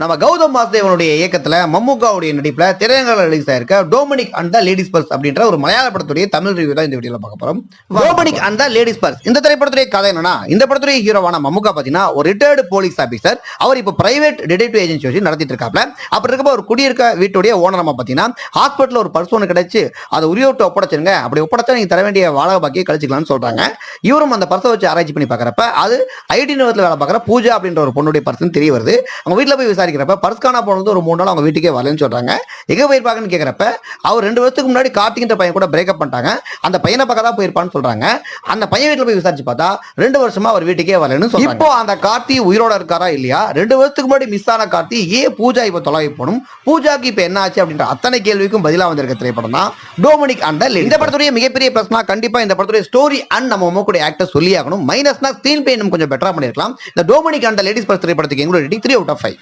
நம்ம கௌதம் வாசுதேவனுடைய இயக்கத்துல மம்முக்காவுடைய நடிப்புல திரையரங்கில் ரிலீஸ் ஆயிருக்க Dominic and the ladies purse அப்படின்ற ஒரு மலையாள படத்துடைய தமிழ் ரிவ்யூ தான் இந்த வீடியோல பார்க்க போறோம். Dominic and the ladies purse இந்த திரைப்படத்துடைய கதை என்னன்னா, இந்த படத்துடைய ஹீரோவான மம்முக்கா பாத்தீங்கன்னா ஒரு ரிட்டையர்டு போலீஸ் ஆபீசர். அவர் இப்ப பிரைவேட் டிடெக்டிவ் ஏஜென்சி வச்சு நடத்திட்டு இருக்காப்ல. அப்படி இருக்கப்ப ஒரு குடியிருக்க வீட்டுடைய ஓனரமா பாத்தீங்கன்னா ஹாஸ்பிட்டல் ஒரு பர்ஸ் ஒன்று கிடைச்சு அதை உரியோட்டு ஒப்படைச்சிருங்க, அப்படி ஒப்படைச்சா நீங்க தர வேண்டிய வாடகை பாக்கியை கழிச்சுக்கலாம்னு சொல்றாங்க. இவரும் அந்த பர்ஸை வச்சு ஆராய்ச்சி பண்ணி பாக்குறப்ப அது ஐடி நிறுவனத்தில் வேலை பார்க்குற பூஜா அப்படின்ற ஒரு பொண்ணுடைய பர்சன் தெரிய வருது. அவங்க வீட்டில் போய் விசாரிக்கிறப்ப பர்ஸ்கான போனது ஒரு 3 நாள் அவங்க வீட்டுக்கே வரலன்னு சொல்றாங்க. எங்க போயிருப்பாங்கன்னு கேட்கறப்ப அவர் 2 வருஷத்துக்கு முன்னாடி கார்த்திகின்ற பையன் கூட பிரேக்கப் பண்ணிட்டாங்க, அந்த பையனை பக்கம் தான் போயிருப்பான்னு சொல்றாங்க. அந்த பையன் வீட்டில் போய் விசாரிச்சு பார்த்தா 2 வருஷமா அவர் வீட்டுக்கே வரலன்னு சொல்றாங்க. இப்போ அந்த கார்த்தி உயிரோட இருக்காரா இல்லையா, 2 வருஷத்துக்கு முன்னாடி மிஸ் ஆன கார்த்தி ஏன் பூஜா இப்ப தொலைவி போகணும், பூஜாக்கு இப்ப என்ன ஆச்சு அப்படின்ற அத்தனை கேள்விக்கும் பதிலா வந்திருக்க திரைப்படம் தான் டோமினிக் அண்ட் த லேடிஸ். இந்த படத்துடைய மிகப்பெரிய பிரச்சனை கண்டிப்பா இந்த படத்துடைய ஸ்டோரி அண்ட் நம்ம மொமக்கூடிய ஆக்டர் சொல்லி ஆகணும். மைனஸ்னா ஸ்கிரீன் பிளே கொஞ்சம் பெட்டரா பண்ணிருக்கலாம். இந்த Dominic and the ladies purse திரைப்படத்துக்கு எங்களோட 3 out of 5.